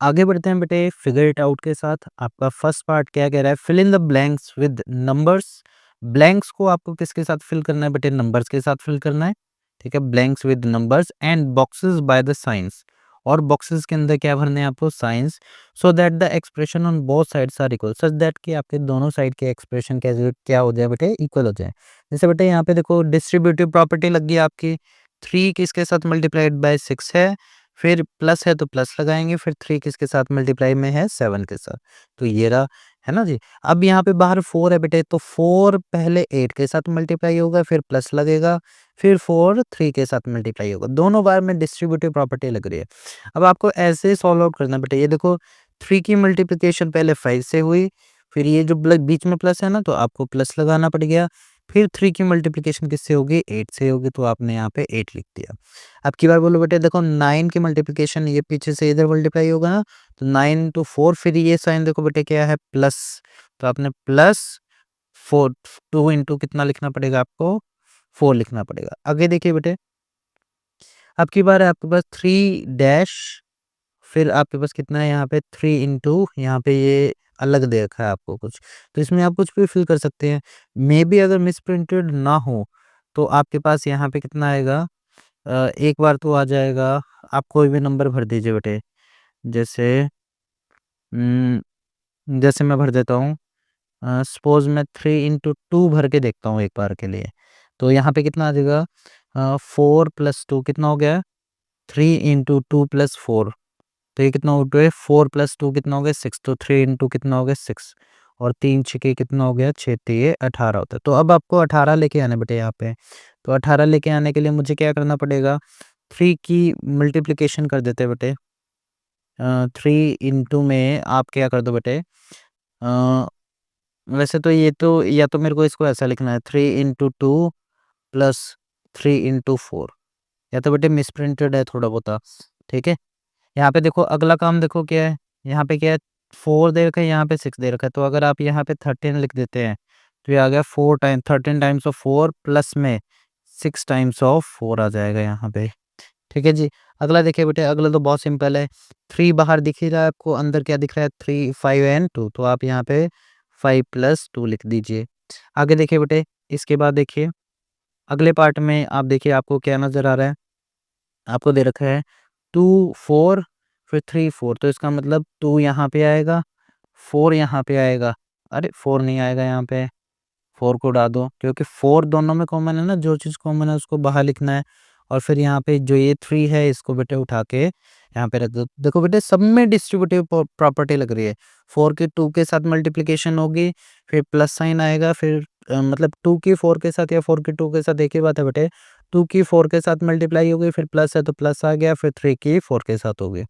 Speaker 1: आगे बढ़ते हैं बेटे फिगर इट आउट के साथ। आपका फर्स्ट पार्ट क्या कह रहा है, fill in the blanks with numbers. Blanks को आपको किसके साथ फिल करना है बेटे, नंबर्स के साथ फिल करना है। ठीक है, blanks with numbers and boxes by the signs, और बॉक्सेस के अंदर क्या भरने हैं आपको, signs, so that the expression on both sides are equal, such that कि आपके दोनों साइड के एक्सप्रेशन कैसे क्या हो जाए बेटे, इक्वल हो जाए। जैसे बेटे यहाँ पे देखो डिस्ट्रीब्यूटिव प्रॉपर्टी लग गई आपकी, 3 किसके साथ मल्टीप्लाइड बाय 6 है, फिर प्लस है तो प्लस लगाएँगे, फिर 3 किसके साथ मल्टीप्लाई में है, 7 के साथ। तो ये रहा, है ना जी? अब यहाँ पे बाहर 4 है बेटे, तो 4 पहले 8 के साथ मल्टीप्लाई होगा, फिर प्लस लगेगा, फिर 4 3 के साथ मल्टीप्लाई होगा। दोनों बार में डिस्ट्रीब्यूटिव प्रॉपर्टी लग रही है। अब आपको ऐसे सॉल्व आउट करना है बेटे। ये देखो 3 की मल्टीप्लिकेशन पहले 5 से हुई, फिर ये जो बीच में प्लस है ना, तो आपको प्लस लगाना पड़ गया। फिर 3 की मल्टीप्लिकेशन किससे होगी, 8 से होगी, तो आपने यहाँ पे 8 लिख दिया। अब की बार बोलो बेटे, देखो 9 की मल्टीप्लिकेशन ये पीछे से इधर मल्टीप्लाई होगा ना, तो 9 टू 4, फिर ये साइन देखो बेटे क्या है, प्लस, तो आपने प्लस 4, 2 इंटू कितना लिखना पड़ेगा आपको, 4 लिखना पड़ेगा। आगे देखिए बेटे, अब की बार है आपके पास 3 डैश, फिर आपके पास कितना है यहाँ पे 3 इंटू, यहाँ पे ये अलग दे रखा है आपको कुछ, तो इसमें आप कुछ भी फिल कर सकते हैं। मे बी अगर मिस प्रिंटेड ना हो तो आपके पास यहाँ पे कितना आएगा, एक बार तो आ जाएगा, आप कोई भी नंबर भर दीजिए बेटे। जैसे जैसे मैं भर देता हूँ, सपोज मैं 3 इंटू 2 भर के देखता हूँ एक बार के लिए, तो यहाँ पे कितना आ जाएगा, 4 प्लस 2 कितना हो गया, 3 इंटू 2 प्लस 4, तो ये कितना हो गया, 4 प्लस 2 कितना हो गया 6, तो 3 इंटू कितना हो गया 6, और 3 छके कितना हो गया 6, तो ये 18 होता है। तो अब आपको 18 लेके आने बेटे यहाँ पे, तो 18 लेके आने के लिए मुझे क्या करना पड़ेगा, 3 की मल्टीप्लिकेशन कर देते बेटे, 3 इंटू में आप क्या कर दो बेटे, वैसे तो ये तो, या तो मेरे को इसको ऐसा लिखना है 3 इंटू 2 प्लस 3 इंटू 4, या तो बेटे मिसप्रिंटेड है थोड़ा बहुत। ठीक है, यहाँ पे देखो अगला काम देखो क्या है, यहाँ पे क्या है 4 दे रखा है, यहाँ पे 6 दे रखा है, तो अगर आप यहाँ पे 13 लिख देते हैं तो ये आ गया 4 टाइम 13 टाइम्स ऑफ 4 प्लस में 6 टाइम्स ऑफ 4 आ जाएगा यहाँ पे। ठीक है जी। अगला देखिए बेटे, अगला तो बहुत सिंपल है, 3 बाहर दिख ही रहा है आपको, अंदर क्या दिख रहा है 3 5 एंड 2, तो आप यहाँ पे 5 प्लस 2 लिख दीजिए। आगे देखिए बेटे, इसके बाद देखिए अगले पार्ट में आप देखिए आपको क्या नज़र आ रहा है, आपको दे रखा है 2 4 फिर 3 4, तो इसका मतलब 2 यहाँ पे आएगा, 4 यहाँ पे आएगा, अरे 4 नहीं आएगा यहाँ पे, 4 को उड़ा दो क्योंकि 4 दोनों में कॉमन है ना, जो चीज़ कॉमन है उसको बाहर लिखना है। और फिर यहाँ पे जो ये 3 है इसको बेटे उठा के यहाँ पे रख दो। देखो बेटे सब में डिस्ट्रीब्यूटिव प्रॉपर्टी लग रही है। 4 की 2 के साथ मल्टीप्लिकेशन होगी, फिर प्लस साइन आएगा, फिर मतलब 2 की 4 के साथ या 4 की 2 के साथ एक ही बात है बेटे। 2 की 4 के साथ मल्टीप्लाई होगी, फिर प्लस है तो प्लस आ गया, फिर 3 की 4 के साथ होगी।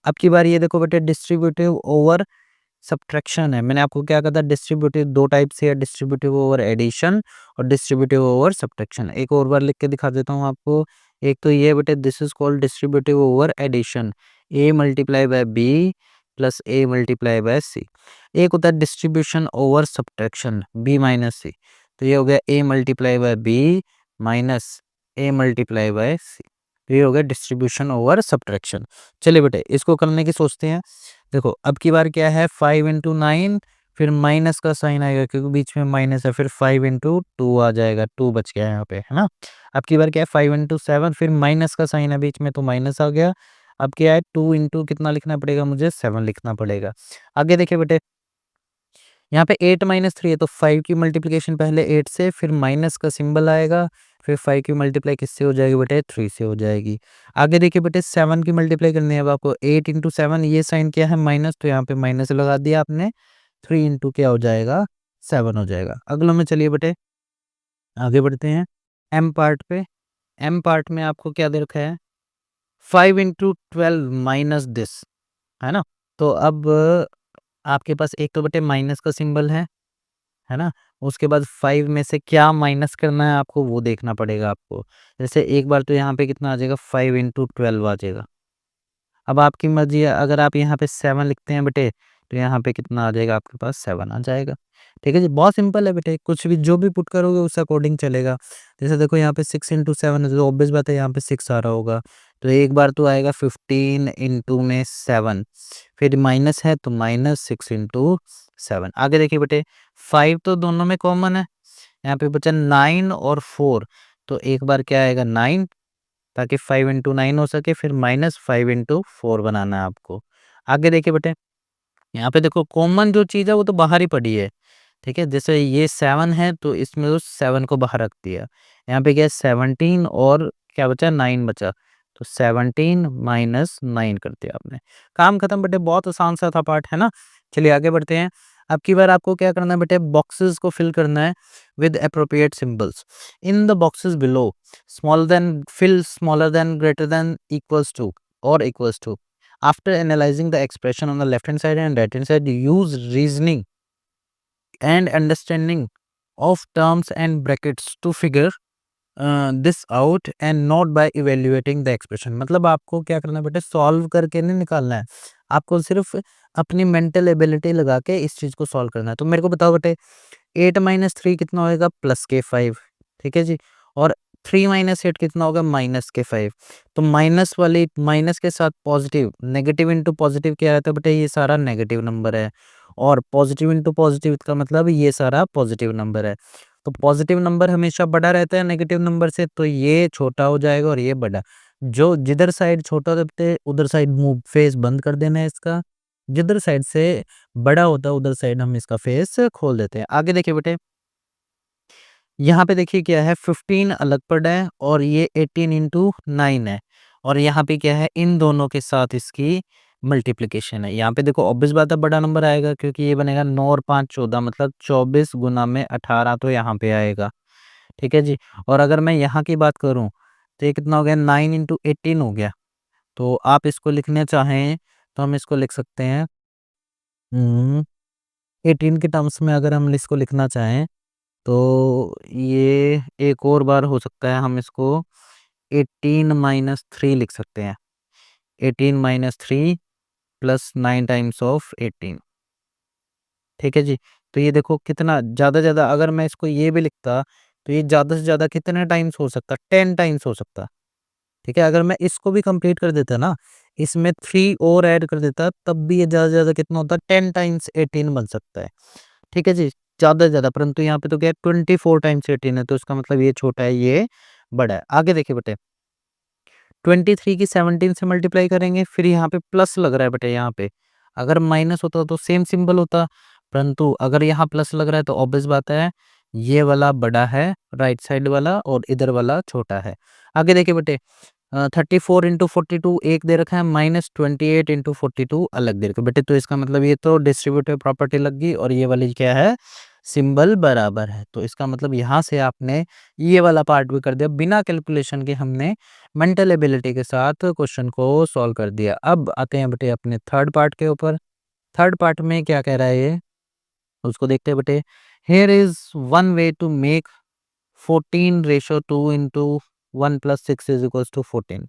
Speaker 1: अब की बार ये देखो बेटे डिस्ट्रीब्यूटिव ओवर सब्ट्रैक्शन है। मैंने आपको क्या कहा था, डिस्ट्रीब्यूटिव 2 टाइप से है, डिस्ट्रीब्यूटिव ओवर एडिशन और डिस्ट्रीब्यूटिव ओवर सब्ट्रैक्शन। एक और बार लिख के दिखा देता हूँ आपको। एक तो ये बेटे this is called distributive over addition, a multiply by b plus a multiply by c। एक होता है distribution over subtraction, b minus c। तो ये हो गया a multiply by b minus a multiply by c। तो ये हो गया डिस्ट्रीब्यूशन ओवर सब्ट्रैक्शन। चलिए बेटे इसको करने की सोचते हैं। देखो अब की बार क्या है, 5 इंटू 9 फिर माइनस का साइन आएगा क्योंकि बीच में माइनस है, फिर 5 इंटू 2 आ जाएगा, 2 बच गया यहाँ पे, है ना। अब की बार क्या है 5 इंटू 7 फिर माइनस का साइन है बीच में तो माइनस आ गया। अब क्या है 2 इंटू कितना लिखना पड़ेगा मुझे, 7 लिखना पड़ेगा। आगे देखिए बेटे यहाँ पे 8 माइनस 3 है तो 5 की मल्टीप्लिकेशन पहले 8 से, फिर माइनस का सिंबल आएगा, फिर 5 की मल्टीप्लाई किससे हो जाएगी बेटे, 3 से हो जाएगी। आगे देखिए बेटे 7 की मल्टीप्लाई करनी है अब आपको, 8 इंटू 7, ये साइन क्या है माइनस, तो यहाँ पे माइनस लगा दिया आपने। 3 इंटू क्या हो जाएगा, 7 हो जाएगा। अगले में चलिए बेटे आगे बढ़ते हैं एम पार्ट पे। एम पार्ट में आपको क्या दे रखा है, 5 इंटू 12 माइनस दिस, है ना। तो अब आपके पास एक तो बेटे माइनस का सिंबल है ना? उसके बाद 5 में से क्या माइनस करना है आपको वो देखना पड़ेगा आपको। जैसे एक बार तो यहाँ पे कितना आ जाएगा 5 इंटू 12 आ जाएगा। अब आपकी मर्ज़ी है, अगर आप यहाँ पे 7 लिखते हैं बेटे, तो यहाँ पे कितना आ जाएगा आपके पास 7 आ जाएगा। ठीक है जी, बहुत सिंपल है बेटे, कुछ भी जो भी पुट करोगे उस अकॉर्डिंग चलेगा। जैसे देखो यहाँ पे 6 इंटू 7 है तो ऑब्वियस बात है यहाँ पे 6 आ रहा होगा। तो एक बार तो आएगा 15 इंटू में 7, फिर माइनस है तो माइनस 6 इंटू 7। आगे देखिए बेटे 5 तो दोनों में कॉमन है, यहाँ पे बचा 9 और 4, तो एक बार क्या आएगा 9 ताकि 5 इंटू 9 हो सके, फिर माइनस 5 इंटू 4 बनाना है आपको। आगे देखिए बेटे यहाँ पे देखो कॉमन जो चीज़ है वो तो बाहर ही पड़ी है, ठीक है। जैसे ये 7 है तो इसमें तो 7 को बाहर रख दिया। यहाँ पे क्या है 17 और क्या बचा 9 बचा, तो 17 माइनस 9 कर दिया आपने। काम खत्म बेटे, बहुत आसान सा था पार्ट, है ना। चलिए आगे बढ़ते हैं। अब की बार आपको क्या करना है बेटे, बॉक्सेस को फिल करना है with appropriate symbols in the boxes below. Smaller than, fill smaller than, greater than, equals to और equals to. After analyzing the expression on the left hand side and right hand side, use reasoning and understanding of terms and brackets to figure this out and not by evaluating the expression. मतलब आपको क्या करना है बेटे, solve करके नहीं निकालना है, आपको सिर्फ अपनी मेंटल एबिलिटी लगा के इस चीज को सॉल्व करना है। तो मेरे को बताओ बेटे 8 माइनस 3 कितना होएगा, प्लस के 5, ठीक है जी। और 3 माइनस 8 कितना होगा, माइनस के 5। तो माइनस वाली माइनस के साथ पॉजिटिव, नेगेटिव इंटू पॉजिटिव क्या रहता है बेटे, ये सारा नेगेटिव नंबर है। और पॉजिटिव इंटू पॉजिटिव का मतलब ये सारा पॉजिटिव नंबर है। तो पॉजिटिव नंबर हमेशा बड़ा रहता है नेगेटिव नंबर से, तो ये छोटा हो जाएगा और ये बड़ा। जो जिधर साइड छोटा होता है उधर साइड मूव फेस बंद कर देना है इसका, जिधर साइड से बड़ा होता है उधर साइड हम इसका फेस खोल देते हैं। आगे देखिए बेटे यहाँ पे देखिए क्या है 15 अलग पड़ा है और ये 18 इंटू 9 है, और यहाँ पे क्या है इन दोनों के साथ इसकी मल्टीप्लिकेशन है। यहाँ पे देखो ऑब्वियस बात है बड़ा नंबर आएगा क्योंकि ये बनेगा 9 और 5 14, मतलब 24 गुना में 18 तो यहाँ पे आएगा, ठीक है जी। और अगर मैं यहाँ की बात करूँ तो ये कितना हो गया 9 इंटू 18 हो गया। तो आप इसको लिखने चाहें तो हम इसको लिख सकते हैं 18 के टर्म्स में। अगर हम इसको लिखना चाहें तो ये एक और बार हो सकता है, हम इसको 18 माइनस 3 लिख सकते हैं। 18 माइनस 3 प्लस 9 टाइम्स ऑफ 18, ठीक है जी। तो ये देखो कितना ज़्यादा ज़्यादा, अगर मैं इसको ये भी लिखता तो ये ज़्यादा से ज़्यादा कितने टाइम्स हो सकता, 10 टाइम्स हो सकता, ठीक है। अगर मैं इसको भी कंप्लीट कर देता ना, इसमें 3 और ऐड कर देता, तब भी ये ज़्यादा से ज़्यादा कितना होता, 10 टाइम्स 18 बन सकता है, ठीक है जी, ज़्यादा से ज़्यादा। परंतु यहाँ पे तो क्या है 24 टाइम्स 18 है, तो इसका मतलब ये छोटा है, ये बड़ा है। आगे देखिए बेटे 23 की 17 से मल्टीप्लाई करेंगे, फिर यहाँ पे प्लस लग रहा है बेटे यहाँ पे। अगर माइनस होता तो सेम सिंबल होता, परंतु अगर यहाँ प्लस लग रहा है तो ऑब्वियस बात है ये वाला बड़ा है राइट साइड वाला और इधर वाला छोटा है। आगे देखिए बेटे 34 इंटू 42 एक दे रखा है, -28 इंटू 42 अलग दे रखा है बेटे। तो इसका मतलब ये तो डिस्ट्रीब्यूटिव प्रॉपर्टी लग गई और ये वाली क्या है, सिंबल बराबर है। तो इसका मतलब यहाँ से आपने ये वाला पार्ट भी कर दिया, बिना कैलकुलेशन के हमने मेंटल एबिलिटी के साथ क्वेश्चन को सॉल्व कर दिया। अब आते हैं बेटे अपने थर्ड पार्ट के ऊपर। थर्ड पार्ट में क्या कह रहा है ये, उसको देखते हैं बेटे। Here is one way to make 14:2 into 1+6 is equals to 14।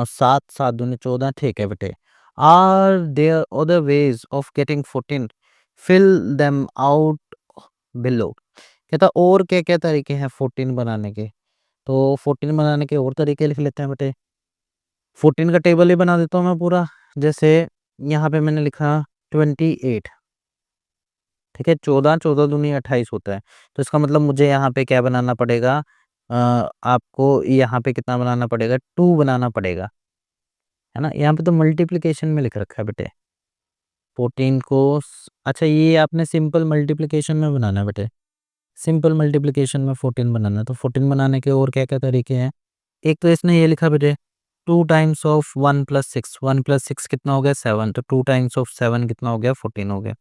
Speaker 1: 7 7 दूनी 14, ठीक है बेटे। Are there other ways of getting 14, fill them out below. कहता और क्या क्या तरीके हैं 14 बनाने के, तो 14 बनाने के और तरीके लिख लेते हैं बेटे। 14 का टेबल ही बना देता हूँ मैं पूरा। जैसे यहाँ पे मैंने लिखा 28, ठीक है। 14 14 दूनी 28 होता है। तो इसका मतलब मुझे यहाँ पे क्या बनाना पड़ेगा, आपको यहाँ पे कितना बनाना पड़ेगा, 2 बनाना पड़ेगा, है ना। यहाँ पे तो मल्टीप्लिकेशन में लिख रखा है बेटे 14 को अच्छा ये आपने सिंपल मल्टीप्लिकेशन में बनाना है बेटे। सिंपल मल्टीप्लिकेशन में 14 बनाना है। तो 14 बनाने के और क्या क्या तरीके हैं। एक तो इसने ये लिखा बेटे 2 टाइम्स ऑफ 1+6, 1+6 कितना हो गया 7, तो 2 टाइम्स ऑफ 7 कितना हो गया 14 हो गया,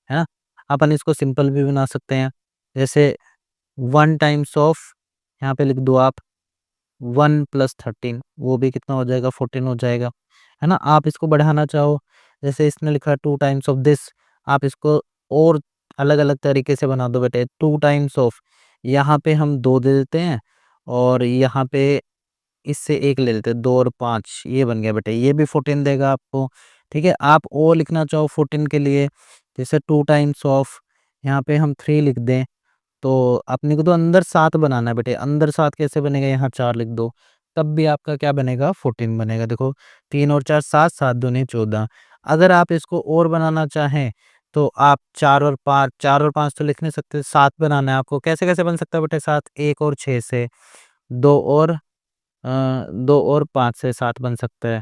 Speaker 1: है ना। अपन इसको सिंपल भी बना सकते हैं। जैसे 1 टाइम्स ऑफ, यहाँ पे लिख दो आप 1+13, वो भी कितना हो जाएगा 14 हो जाएगा, है ना। आप इसको बढ़ाना चाहो, जैसे इसने लिखा 2 टाइम्स ऑफ दिस, आप इसको और अलग अलग तरीके से बना दो बेटे। 2 टाइम्स ऑफ, यहाँ पे हम 2 दे देते हैं और यहाँ पे इससे 1 ले लेते हैं, 2 और 5 ये बन गया बेटे, ये भी 14 देगा आपको, ठीक है। आप और लिखना चाहो 14 के लिए, जैसे 2 टाइम्स ऑफ, यहाँ पे हम 3 लिख दें, तो अपने को तो अंदर 7 बनाना है बेटे। अंदर 7 कैसे बनेगा, यहाँ 4 लिख दो, तब भी आपका क्या बनेगा 14 बनेगा। देखो 3 और 4 7, 7 दूनी 14। अगर आप इसको और बनाना चाहें तो आप 4 और 5, 4 और 5 तो लिख नहीं सकते, 7 बनाना है आपको। कैसे कैसे बन सकता है बेटे 7, 1 और 6 से, 2 और 2 और 5 से 7 बन सकता है,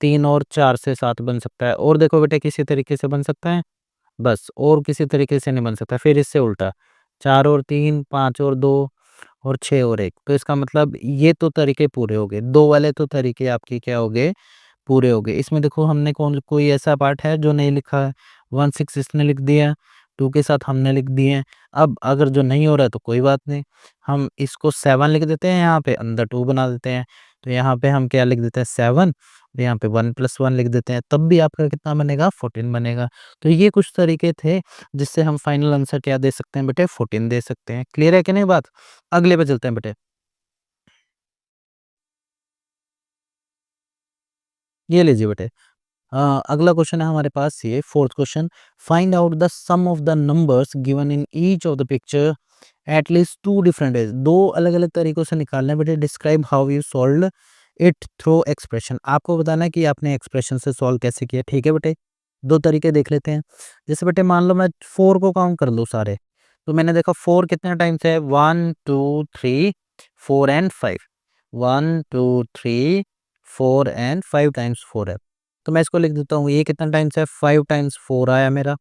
Speaker 1: 3 और 4 से 7 बन सकता है। और देखो बेटे किसी तरीके से बन सकता है, बस और किसी तरीके से नहीं बन सकता। फिर इससे उल्टा 4 और 3, 5 और 2 और 6 और 1, तो इसका मतलब ये तो तरीके पूरे हो गए। 2 वाले तो तरीके आपके क्या हो गए, पूरे हो गए। इसमें देखो हमने कोई ऐसा पार्ट है जो नहीं लिखा है। 1 6 इसने लिख दिया, 2 के साथ हमने लिख दिए। अब अगर जो नहीं हो रहा है तो कोई बात नहीं, हम इसको 7 लिख देते हैं, यहाँ पे अंदर 2 बना देते हैं। तो यहाँ पे हम क्या लिख देते हैं 7, और यहाँ पे 1+1 लिख देते हैं, तब भी आपका कितना बनेगा 14 बनेगा। तो ये कुछ तरीके थे जिससे हम फाइनल आंसर क्या दे सकते हैं बेटे, 14 दे सकते हैं। क्लियर है कि नहीं बात। अगले पे चलते हैं बेटे। ये लीजिए बेटे, अगला क्वेश्चन है हमारे पास, ये fourth question. Find out the sum of the numbers given in each of the picture at least 2 different ways. 2 अलग अलग तरीकों से निकालना है बेटे। Describe how you solve it through expression. आपको बताना है कि आपने एक्सप्रेशन से सॉल्व कैसे किया, ठीक है बेटे। 2 तरीके देख लेते हैं। जैसे बेटे मान लो मैं 4 को काउंट कर लूँ सारे, तो मैंने देखा 4 कितने टाइम्स है, 1 2 3 4 एंड 5, 1 2 3 4 एंड 5 टाइम्स 4 है। तो मैं इसको लिख देता हूँ, ये कितना टाइम्स है 5 टाइम्स 4 आया मेरा।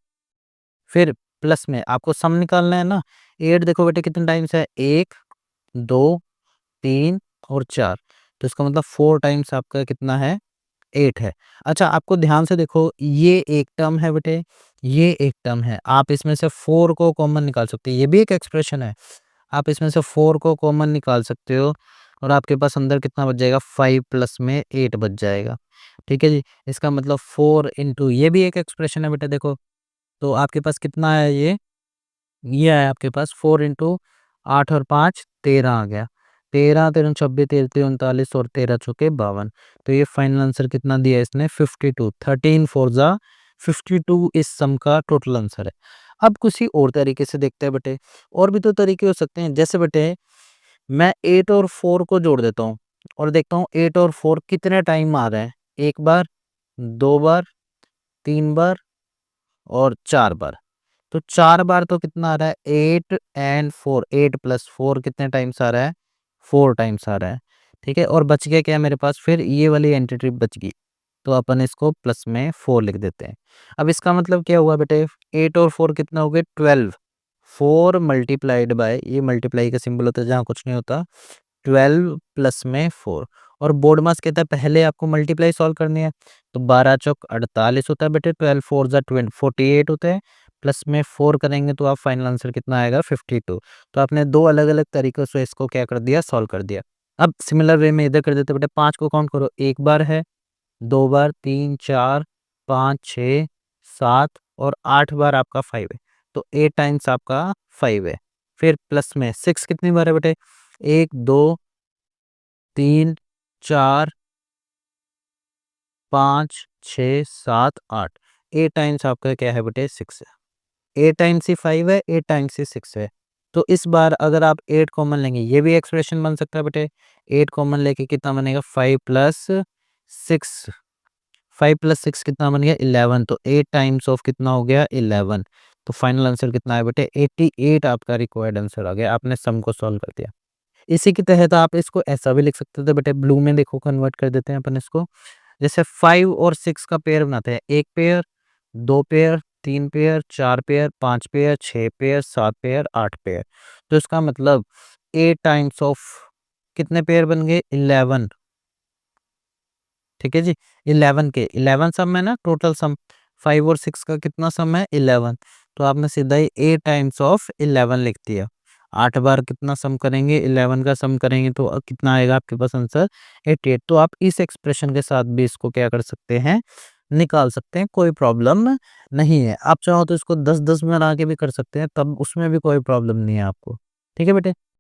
Speaker 1: फिर प्लस में आपको सम निकालना है ना, 8 देखो बेटे कितने टाइम्स है, 1 2 3 और 4। तो इसका मतलब 4 टाइम्स आपका कितना है, 8 है। अच्छा आपको ध्यान से देखो, ये एक टर्म है बेटे, ये एक टर्म है। आप इसमें से 4 को कॉमन निकाल सकते हो, ये भी एक एक्सप्रेशन है। आप इसमें से 4 को कॉमन निकाल सकते हो और आपके पास अंदर कितना बच जाएगा, 5 प्लस में 8 बच जाएगा, ठीक है जी। इसका मतलब 4 इंटू, ये भी एक एक्सप्रेशन है बेटा देखो। तो आपके पास कितना है, ये है आपके पास 4 इंटू 8 और 5 13 आ गया। 13 13 26 13 39 और 13 चौके 52। तो ये फाइनल आंसर कितना दिया है इसने, 52। 13 4 जा 52 इस सम का टोटल आंसर है। अब किसी और तरीके से देखते हैं बेटे। और भी तो तरीके हो सकते हैं, जैसे बेटे मैं 8 और 4 को जोड़ देता हूँ और देखता हूँ 8 और 4 कितने टाइम आ रहे हैं, 1 बार, 2 बार, 3 बार और 4 बार। तो 4 बार तो कितना आ रहा है, 8 एंड 4, 8 प्लस 4 कितने टाइम्स आ रहा है, 4 टाइम्स आ रहा है, ठीक है। और बच गया क्या मेरे पास, फिर ये वाली एंटिटी बच गई, तो अपन इसको प्लस में 4 लिख देते हैं। अब इसका मतलब क्या हुआ बेटे, 8 और 4 कितना हो गया 12। 4 मल्टीप्लाइड बाय, ये मल्टीप्लाई का सिंबल होता है जहाँ कुछ नहीं होता, 12 प्लस में 4। और बोर्ड मास कहता है पहले आपको मल्टीप्लाई सॉल्व करनी है, तो 12 चौक 48 होता है बेटे, 12 4 जा 48 होते हैं, प्लस में 4 करेंगे तो आप फाइनल आंसर कितना आएगा 52। तो आपने दो अलग अलग तरीकों से इसको क्या कर दिया, सॉल्व कर दिया। अब सिमिलर वे में इधर कर देते बेटे, 5 को काउंट करो, एक बार है, दो बार, 3 4 5 6 7 और 8 बार आपका 5 है, तो 8 टाइम्स आपका 5 है। फिर प्लस में 6 कितनी बार है बेटे, 1 2 3 4 5 6 7 8, 8 टाइम्स आपका क्या है बेटे 6 है। 8 टाइम्स ही 5 है, 8 टाइम्स ही 6 है। तो इस बार अगर आप 8 कॉमन लेंगे, ये भी एक्सप्रेशन बन सकता है बेटे, 8 कॉमन लेके कितना बनेगा 5 प्लस 6, 5 प्लस 6 कितना बन गया 11, तो 8 टाइम्स ऑफ कितना हो गया 11। तो फाइनल आंसर कितना है बेटे 88 आपका रिक्वायर्ड आंसर आ गया, आपने सम को सॉल्व कर दिया। इसी के तहत आप इसको ऐसा भी लिख सकते थे बेटे, ब्लू में देखो कन्वर्ट कर देते हैं अपन इसको। जैसे 5 और 6 का पेयर बनाते हैं, एक पेयर, दो पेयर, तीन पेयर, चार पेयर, पांच पेयर, 6 पेयर, 7 पेयर, 8 पेयर। तो इसका मतलब 8 टाइम्स ऑफ कितने पेयर बन गए 11। ठीक है जी, 11 के 11 सम है ना, टोटल सम 5 और 6 का कितना सम है 11। तो आपने सीधा ही 8 टाइम्स ऑफ 11 लिख दिया। 8 बार कितना सम करेंगे 11 का सम करेंगे तो कितना आएगा आपके पास आंसर 88। तो आप इस एक्सप्रेशन के साथ भी इसको क्या कर सकते हैं, निकाल सकते हैं, कोई प्रॉब्लम नहीं है। आप चाहो तो इसको 10-10 में बना के भी कर सकते हैं, तब उसमें भी कोई प्रॉब्लम नहीं है आपको। ठीक है बेटे।